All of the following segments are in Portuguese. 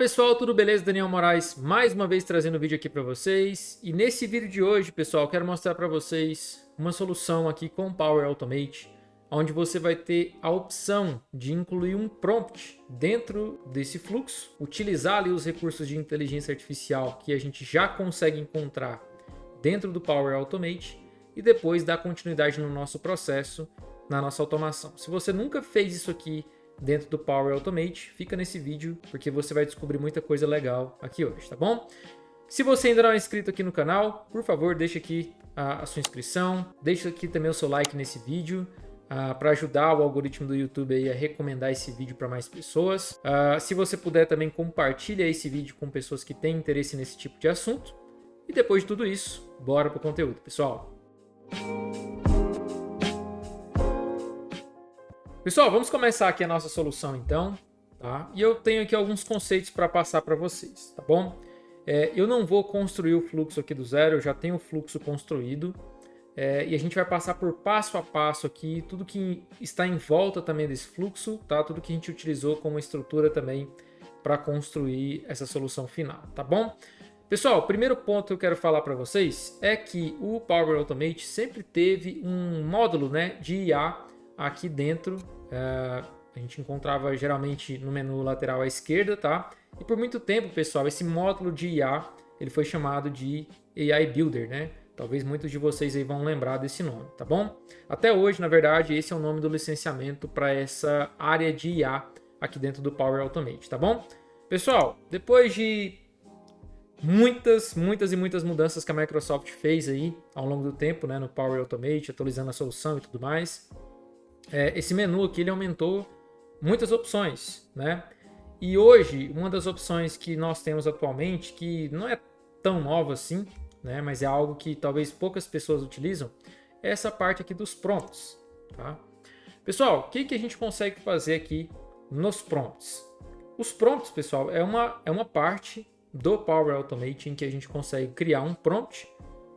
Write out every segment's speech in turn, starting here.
pessoal, tudo beleza? Daniel Moraes, mais uma vez trazendo um vídeo aqui para vocês. E nesse vídeo de hoje, pessoal, quero mostrar para vocês uma solução aqui com o Power Automate, onde você vai ter a opção de incluir um prompt dentro desse fluxo, utilizar ali os recursos de inteligência artificial que a gente já consegue encontrar dentro do Power Automate e depois dar continuidade no nosso processo, na nossa automação. Se você nunca fez isso aqui dentro do Power Automate, fica nesse vídeo porque você vai descobrir muita coisa legal aqui hoje, tá bom? Se você ainda não é inscrito aqui no canal, por favor, deixa aqui a sua inscrição, deixa aqui também o seu like nesse vídeo, para ajudar o algoritmo do YouTube aí a recomendar esse vídeo para mais pessoas. Se você puder também compartilha esse vídeo com pessoas que têm interesse nesse tipo de assunto. E depois de tudo isso, bora pro conteúdo, pessoal. Pessoal, vamos começar aqui a nossa solução então, tá? E eu tenho aqui alguns conceitos para passar para vocês, tá bom? Eu não vou construir o fluxo aqui do zero, eu já tenho o fluxo construído. E a gente vai passar por passo a passo aqui, tudo que está em volta também desse fluxo, tá? Tudo que a gente utilizou como estrutura também para construir essa solução final, tá bom? Pessoal, o primeiro ponto que eu quero falar para vocês é que o Power Automate sempre teve um módulo, né, de IA aqui dentro. A gente encontrava geralmente no menu lateral à esquerda, tá? E por muito tempo, pessoal, esse módulo de IA ele foi chamado de AI Builder, né? Talvez muitos de vocês aí vão lembrar desse nome, tá bom? Até hoje, na verdade, esse é o nome do licenciamento para essa área de IA aqui dentro do Power Automate, tá bom? Pessoal, depois de muitas mudanças que a Microsoft fez aí ao longo do tempo, né, no Power Automate, atualizando a solução e tudo mais, esse menu aqui ele aumentou muitas opções, né? E hoje, uma das opções que nós temos atualmente, que não é tão nova assim, né, mas é algo que talvez poucas pessoas utilizam, é essa parte aqui dos prompts, tá? Pessoal, o que a gente consegue fazer aqui nos prompts? Os prompts, pessoal, é uma parte do Power Automate em que a gente consegue criar um prompt,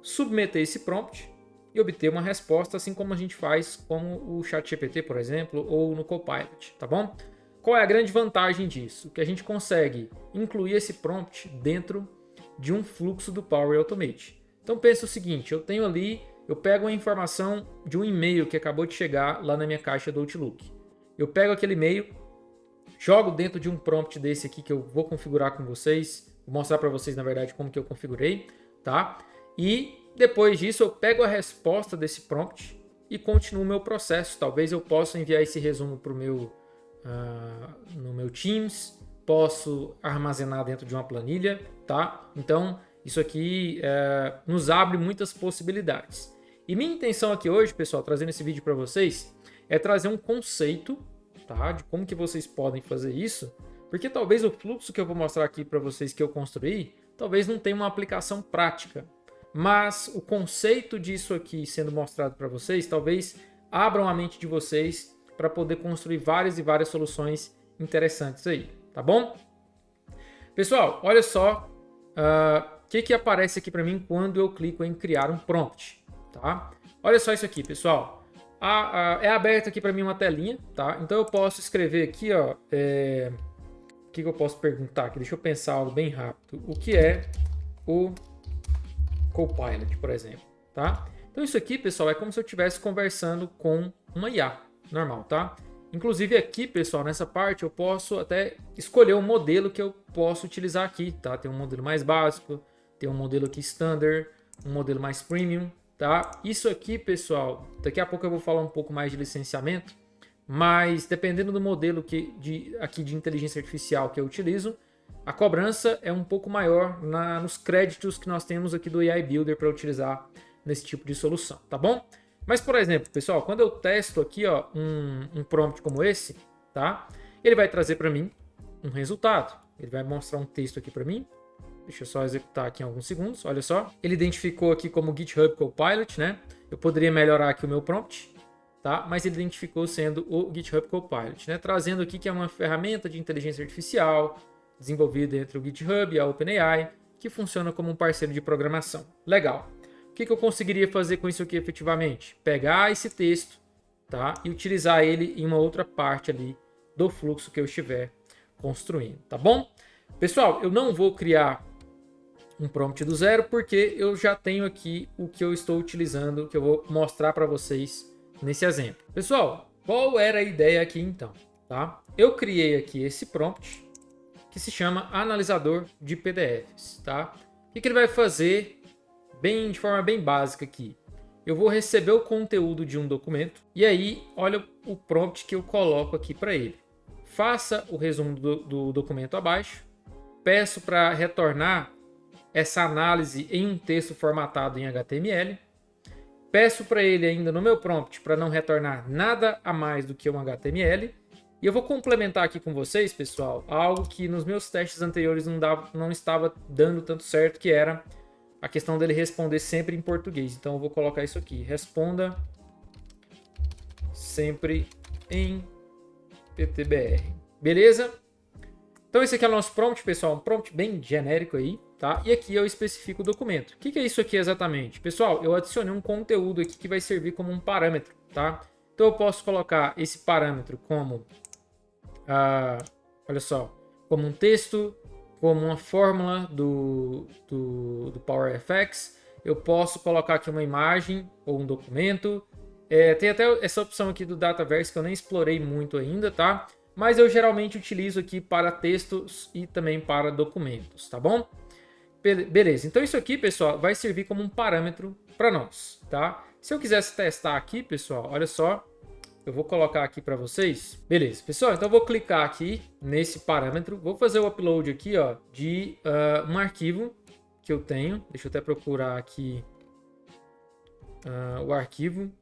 submeter esse prompt e obter uma resposta, assim como a gente faz com o ChatGPT, por exemplo, ou no Copilot, tá bom? Qual é a grande vantagem disso? Que a gente consegue incluir esse prompt dentro de um fluxo do Power Automate. Então pensa o seguinte, eu pego a informação de um e-mail que acabou de chegar lá na minha caixa do Outlook. Eu pego aquele e-mail, jogo dentro de um prompt desse aqui que eu vou configurar com vocês, vou mostrar para vocês na verdade como que eu configurei, tá? E depois disso eu pego a resposta desse prompt e continuo o meu processo. Talvez eu possa enviar esse resumo para no meu Teams, posso armazenar dentro de uma planilha, tá? Então, isso aqui nos abre muitas possibilidades. E minha intenção aqui hoje, pessoal, trazendo esse vídeo para vocês, é trazer um conceito, tá? De como que vocês podem fazer isso, porque talvez o fluxo que eu vou mostrar aqui para vocês que eu construí, talvez não tenha uma aplicação prática, mas o conceito disso aqui sendo mostrado para vocês, talvez abram a mente de vocês para poder construir várias e várias soluções interessantes aí. Tá bom? Pessoal, olha só o que aparece aqui para mim quando eu clico em criar um prompt, tá? Olha só isso aqui, pessoal. É aberto aqui para mim uma telinha, tá? Então eu posso escrever aqui, ó, o que eu posso perguntar aqui? Deixa eu pensar algo bem rápido. O que é o Copilot, por exemplo, tá? Então isso aqui, pessoal, é como se eu estivesse conversando com uma IA normal, tá? Inclusive aqui, pessoal, nessa parte eu posso até escolher um modelo que eu posso utilizar aqui, tá? Tem um modelo mais básico, tem um modelo aqui standard, um modelo mais premium, tá? Isso aqui, pessoal, daqui a pouco eu vou falar um pouco mais de licenciamento, mas dependendo do modelo aqui de inteligência artificial que eu utilizo, a cobrança é um pouco maior nos créditos que nós temos aqui do AI Builder para utilizar nesse tipo de solução, tá bom? Mas, por exemplo, pessoal, quando eu testo aqui ó, um prompt como esse, tá? Ele vai trazer para mim um resultado. Ele vai mostrar um texto aqui para mim. Deixa eu só executar aqui em alguns segundos, olha só. Ele identificou aqui como GitHub Copilot, né? Eu poderia melhorar aqui o meu prompt, tá? Mas ele identificou sendo o GitHub Copilot, né? Trazendo aqui que é uma ferramenta de inteligência artificial desenvolvida entre o GitHub e a OpenAI, que funciona como um parceiro de programação. Legal. O que eu conseguiria fazer com isso aqui efetivamente? Pegar esse texto, tá? E utilizar ele em uma outra parte ali do fluxo que eu estiver construindo, tá bom? Pessoal, eu não vou criar um prompt do zero porque eu já tenho aqui o que eu estou utilizando, que eu vou mostrar para vocês nesse exemplo. Pessoal, qual era a ideia aqui então? Tá? Eu criei aqui esse prompt que se chama analisador de PDFs. Tá? O que ele vai fazer de forma bem básica aqui? Eu vou receber o conteúdo de um documento e aí olha o prompt que eu coloco aqui para ele. Faça o resumo do documento abaixo. Peço para retornar essa análise em um texto formatado em HTML. Peço para ele ainda no meu prompt para não retornar nada a mais do que um HTML. E eu vou complementar aqui com vocês, pessoal, algo que nos meus testes anteriores não estava dando tanto certo, que era a questão dele responder sempre em português. Então eu vou colocar isso aqui. Responda sempre em PTBR. Beleza? Então esse aqui é o nosso prompt, pessoal. Um prompt bem genérico aí, tá? E aqui eu especifico o documento. O que é isso aqui exatamente? Pessoal, eu adicionei um conteúdo aqui que vai servir como um parâmetro, tá? Então eu posso colocar esse parâmetro como, olha só, como um texto, como uma fórmula do PowerFX. Eu posso colocar aqui uma imagem ou um documento. Tem até essa opção aqui do Dataverse que eu nem explorei muito ainda, tá? Mas eu geralmente utilizo aqui para textos e também para documentos, tá bom? Beleza, então isso aqui, pessoal, vai servir como um parâmetro para nós, tá? Se eu quisesse testar aqui, pessoal, olha só, eu vou colocar aqui para vocês. Beleza, pessoal, então eu vou clicar aqui nesse parâmetro, vou fazer o upload aqui, ó, de um arquivo que eu tenho. Deixa eu até procurar aqui o arquivo.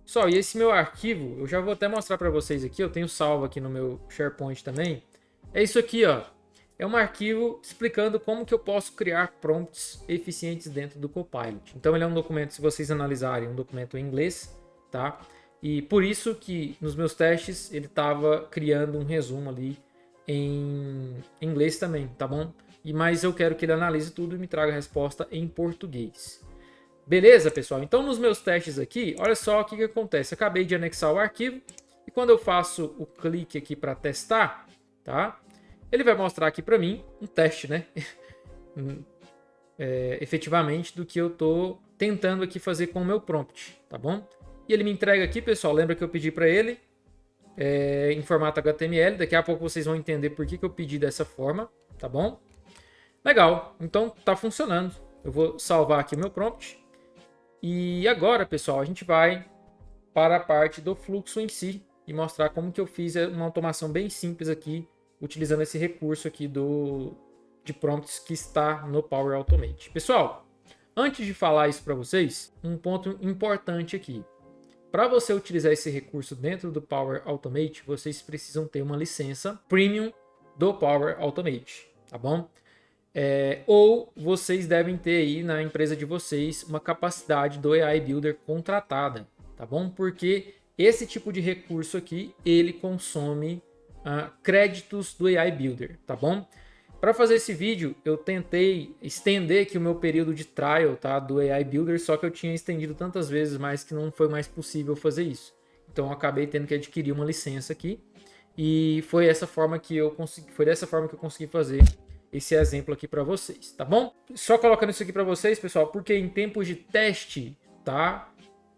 Pessoal, e esse meu arquivo, eu já vou até mostrar para vocês aqui, eu tenho salvo aqui no meu SharePoint também. É isso aqui, ó. É um arquivo explicando como que eu posso criar prompts eficientes dentro do Copilot. Então ele é um documento, se vocês analisarem, um documento em inglês, tá? E por isso que nos meus testes ele estava criando um resumo ali em inglês também, tá bom? Mas eu quero que ele analise tudo e me traga a resposta em português. Beleza, pessoal? Então, nos meus testes aqui, olha só o que acontece. Acabei de anexar o arquivo e quando eu faço o clique aqui para testar, tá? Ele vai mostrar aqui para mim um teste, né? Efetivamente do que eu estou tentando aqui fazer com o meu prompt, tá bom? E ele me entrega aqui, pessoal, lembra que eu pedi para ele em formato HTML. Daqui a pouco vocês vão entender por que eu pedi dessa forma, tá bom? Legal, então tá funcionando. Eu vou salvar aqui meu prompt. E agora, pessoal, a gente vai para a parte do fluxo em si e mostrar como que eu fiz uma automação bem simples aqui, utilizando esse recurso aqui de prompts que está no Power Automate. Pessoal, antes de falar isso para vocês, um ponto importante aqui. Para você utilizar esse recurso dentro do Power Automate, vocês precisam ter uma licença Premium do Power Automate, tá bom? Ou vocês devem ter aí na empresa de vocês uma capacidade do AI Builder contratada, tá bom? Porque esse tipo de recurso aqui, ele consome créditos do AI Builder, tá bom? Para fazer esse vídeo, eu tentei estender aqui o meu período de trial, tá, do AI Builder, só que eu tinha estendido tantas vezes mais que não foi mais possível fazer isso. Então eu acabei tendo que adquirir uma licença aqui e foi dessa forma que eu consegui fazer esse exemplo aqui para vocês, tá bom? Só colocando isso aqui para vocês, pessoal, porque em tempos de teste, tá?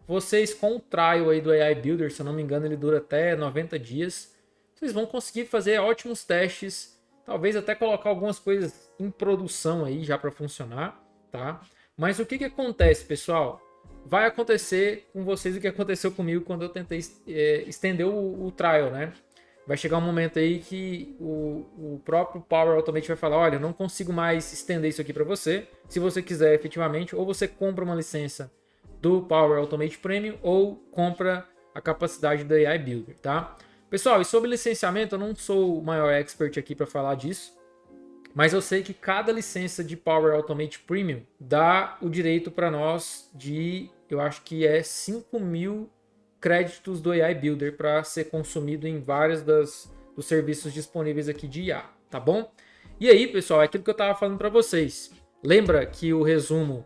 Vocês com o trial aí do AI Builder, se eu não me engano, ele dura até 90 dias. Vocês vão conseguir fazer ótimos testes, talvez até colocar algumas coisas em produção aí já para funcionar, tá? Mas o que acontece, pessoal? Vai acontecer com vocês o que aconteceu comigo quando eu tentei estender o trial, né? Vai chegar um momento aí que o próprio Power Automate vai falar, olha, eu não consigo mais estender isso aqui para você. Se você quiser efetivamente, ou você compra uma licença do Power Automate Premium ou compra a capacidade do AI Builder, tá? Pessoal, e sobre licenciamento, eu não sou o maior expert aqui para falar disso, mas eu sei que cada licença de Power Automate Premium dá o direito para nós de, eu acho que é 5.000 créditos do AI Builder para ser consumido em vários dos serviços disponíveis aqui de IA, tá bom? E aí, pessoal, é aquilo que eu estava falando para vocês. Lembra que o resumo,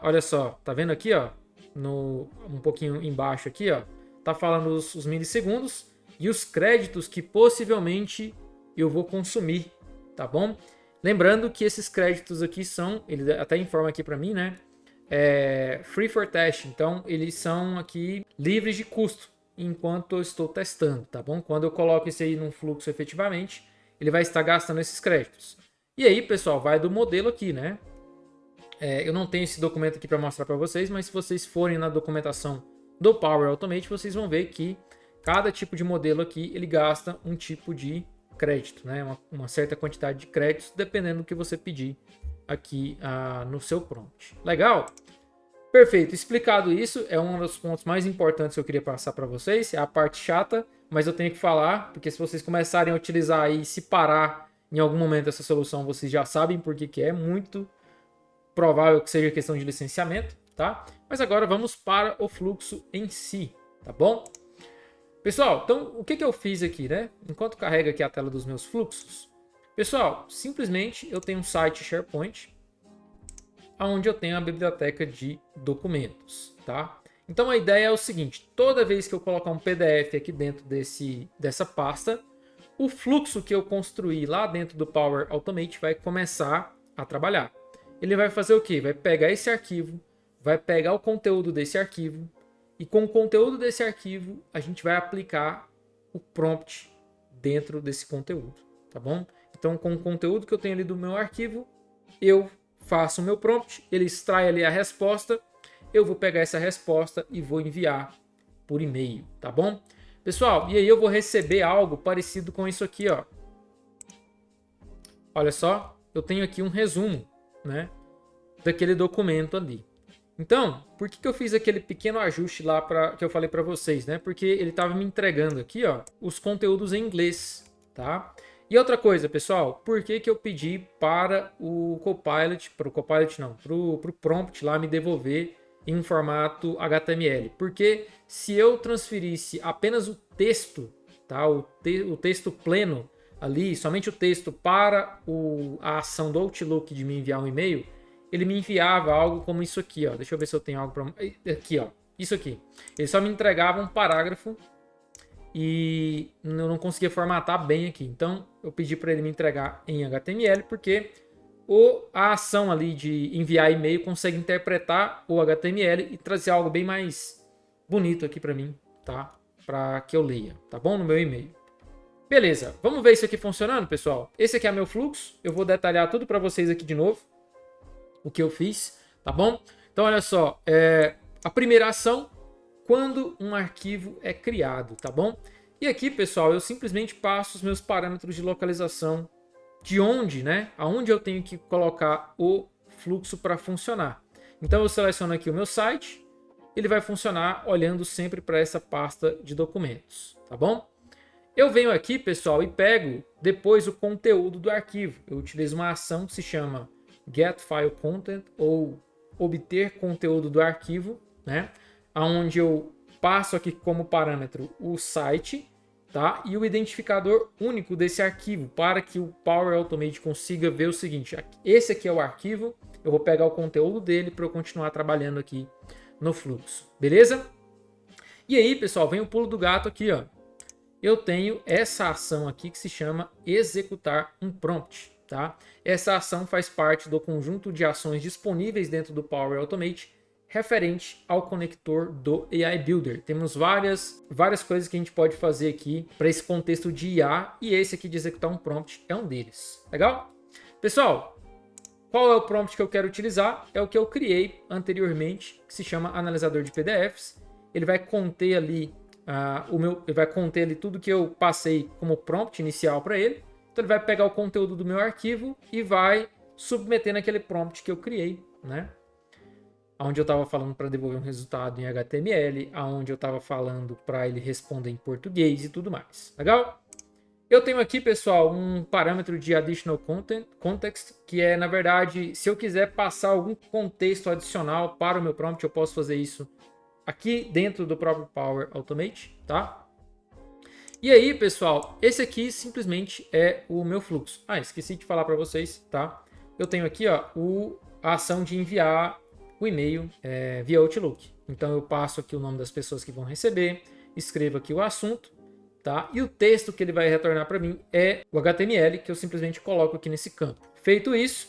olha só, tá vendo aqui, ó, um pouquinho embaixo aqui, ó, tá falando os milissegundos e os créditos que possivelmente eu vou consumir, tá bom? Lembrando que esses créditos aqui são, ele até informa aqui para mim, né? Free for test, então eles são aqui livres de custo enquanto eu estou testando, tá bom? Quando eu coloco isso aí num fluxo efetivamente, ele vai estar gastando esses créditos. E aí, pessoal, vai do modelo aqui, né? Eu não tenho esse documento aqui para mostrar para vocês, mas se vocês forem na documentação do Power Automate, vocês vão ver que cada tipo de modelo aqui, ele gasta um tipo de crédito, né? Uma certa quantidade de créditos, dependendo do que você pedir aqui no seu prompt. Legal? Perfeito. Explicado isso, é um dos pontos mais importantes que eu queria passar para vocês. É a parte chata, mas eu tenho que falar, porque se vocês começarem a utilizar e se parar em algum momento essa solução, vocês já sabem por que é muito provável que seja questão de licenciamento, tá? Mas agora vamos para o fluxo em si, tá bom? Pessoal, então o que eu fiz aqui, né? Enquanto carrega aqui a tela dos meus fluxos, pessoal, simplesmente eu tenho um site SharePoint, onde eu tenho a biblioteca de documentos, tá? Então a ideia é o seguinte, toda vez que eu colocar um PDF aqui dentro dessa pasta, o fluxo que eu construí lá dentro do Power Automate vai começar a trabalhar. Ele vai fazer o quê? Vai pegar esse arquivo, vai pegar o conteúdo desse arquivo, e com o conteúdo desse arquivo, a gente vai aplicar o prompt dentro desse conteúdo, tá bom? Então, com o conteúdo que eu tenho ali do meu arquivo, eu faço o meu prompt, ele extrai ali a resposta, eu vou pegar essa resposta e vou enviar por e-mail, tá bom? Pessoal, e aí eu vou receber algo parecido com isso aqui, ó. Olha só, eu tenho aqui um resumo, né, daquele documento ali. Então, por que eu fiz aquele pequeno ajuste lá que eu falei para vocês, né? Porque ele estava me entregando aqui, ó, os conteúdos em inglês, tá? E outra coisa, pessoal, por que eu pedi para o Copilot, para o prompt lá me devolver em um formato HTML? Porque se eu transferisse apenas o texto, tá? O texto pleno ali, somente o texto para a ação do Outlook de me enviar um e-mail, ele me enviava algo como isso aqui, ó. Deixa eu ver se eu tenho algo para... Aqui, ó. Isso aqui. Ele só me entregava um parágrafo e eu não conseguia formatar bem aqui. Então, eu pedi para ele me entregar em HTML, porque a ação ali de enviar e-mail consegue interpretar o HTML e trazer algo bem mais bonito aqui para mim, tá? Para que eu leia, tá bom? No meu e-mail. Beleza, vamos ver isso aqui funcionando, pessoal? Esse aqui é meu fluxo. Eu vou detalhar tudo para vocês aqui de novo. O que eu fiz, tá bom? Então, olha só, a primeira ação, quando um arquivo é criado, tá bom? E aqui, pessoal, eu simplesmente passo os meus parâmetros de localização de onde, né? Aonde eu tenho que colocar o fluxo para funcionar. Então, eu seleciono aqui o meu site, ele vai funcionar olhando sempre para essa pasta de documentos, tá bom? Eu venho aqui, pessoal, e pego depois o conteúdo do arquivo. Eu utilizo uma ação que se chama Get File Content, ou obter conteúdo do arquivo, né? Onde eu passo aqui como parâmetro o site, tá? E o identificador único desse arquivo, para que o Power Automate consiga ver o seguinte: esse aqui é o arquivo, eu vou pegar o conteúdo dele para eu continuar trabalhando aqui no fluxo, beleza? E aí, pessoal, vem o pulo do gato aqui, ó. Eu tenho essa ação aqui que se chama executar um prompt. Tá? Essa ação faz parte do conjunto de ações disponíveis dentro do Power Automate referente ao conector do AI Builder. Temos várias coisas que a gente pode fazer aqui para esse contexto de IA, e esse aqui de executar um prompt é um deles. Legal? Pessoal, qual é o prompt que eu quero utilizar? É o que eu criei anteriormente, que se chama analisador de PDFs. Ele vai conter ali ele vai conter ali tudo que eu passei como prompt inicial para ele. Então ele vai pegar o conteúdo do meu arquivo e vai submeter naquele prompt que eu criei, né? Onde eu estava falando para devolver um resultado em HTML, onde eu estava falando para ele responder em português e tudo mais. Legal? Eu tenho aqui, pessoal, um parâmetro de Additional Context, que é, na verdade, se eu quiser passar algum contexto adicional para o meu prompt, eu posso fazer isso aqui dentro do próprio Power Automate, tá? E aí, pessoal, esse aqui simplesmente é o meu fluxo. Esqueci de falar para vocês, tá? Eu tenho aqui, ó, a ação de enviar o e-mail via Outlook. Então, eu passo aqui o nome das pessoas que vão receber, escrevo aqui o assunto, tá? E o texto que ele vai retornar para mim é o HTML, que eu simplesmente coloco aqui nesse campo. Feito isso,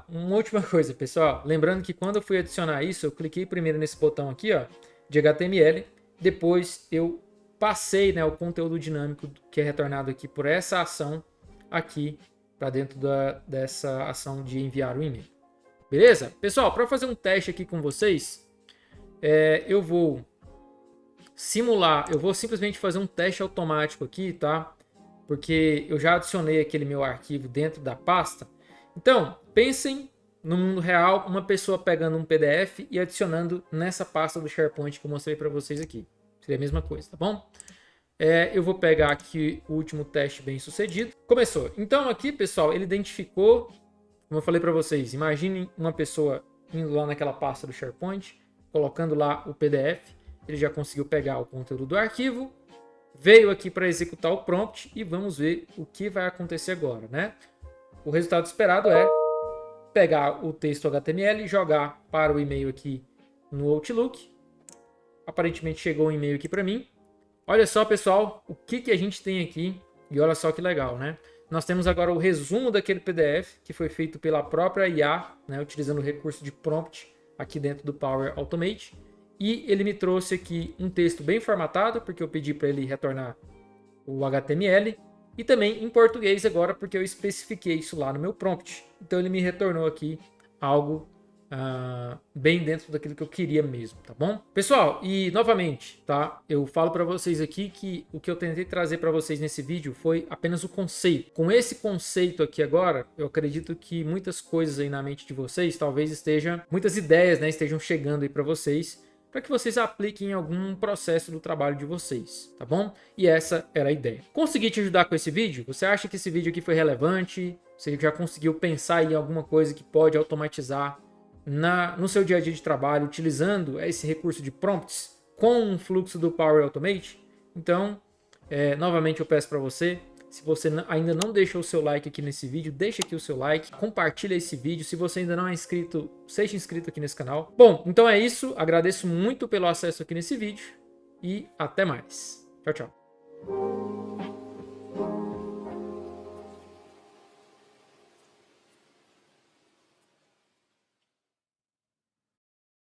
uma última coisa, pessoal. Lembrando que quando eu fui adicionar isso, eu cliquei primeiro nesse botão aqui, ó, de HTML. Depois eu passei, né, o conteúdo dinâmico que é retornado aqui por essa ação aqui para dentro dessa ação de enviar o e-mail. Beleza? Pessoal, para fazer um teste aqui com vocês, eu vou simular, eu vou simplesmente fazer um teste automático aqui, tá? Porque eu já adicionei aquele meu arquivo dentro da pasta. Então, pensem no mundo real, uma pessoa pegando um PDF e adicionando nessa pasta do SharePoint que eu mostrei para vocês aqui. Seria a mesma coisa, tá bom? Eu vou pegar aqui o último teste bem sucedido. Começou. Então aqui, pessoal, ele identificou, como eu falei para vocês, imaginem uma pessoa indo lá naquela pasta do SharePoint, colocando lá o PDF, ele já conseguiu pegar o conteúdo do arquivo, veio aqui para executar o prompt e vamos ver o que vai acontecer agora, né? O resultado esperado é pegar o texto HTML e jogar para o e-mail aqui no Outlook. Aparentemente chegou um e-mail aqui para mim. Olha só, pessoal, o que a gente tem aqui e olha só que legal, né? Nós temos agora o resumo daquele PDF que foi feito pela própria IA, né, utilizando o recurso de prompt aqui dentro do Power Automate. E ele me trouxe aqui um texto bem formatado, porque eu pedi para ele retornar o HTML. E também em português agora, porque eu especifiquei isso lá no meu prompt. Então ele me retornou aqui algo bem dentro daquilo que eu queria mesmo, tá bom? Pessoal, e novamente, tá? Eu falo para vocês aqui que o que eu tentei trazer para vocês nesse vídeo foi apenas o conceito. Com esse conceito aqui agora, eu acredito que muitas coisas aí na mente de vocês, talvez muitas ideias, né, estejam chegando aí para vocês, para que vocês apliquem em algum processo do trabalho de vocês, tá bom? E essa era a ideia. Consegui te ajudar com esse vídeo? Você acha que esse vídeo aqui foi relevante? Você já conseguiu pensar em alguma coisa que pode automatizar no seu dia a dia de trabalho, utilizando esse recurso de prompts com um fluxo do Power Automate? Então, novamente eu peço para você, se você ainda não deixou o seu like aqui nesse vídeo, deixa aqui o seu like, compartilha esse vídeo. Se você ainda não é inscrito, seja inscrito aqui nesse canal. Bom, então é isso. Agradeço muito pelo acesso aqui nesse vídeo e até mais. Tchau, tchau.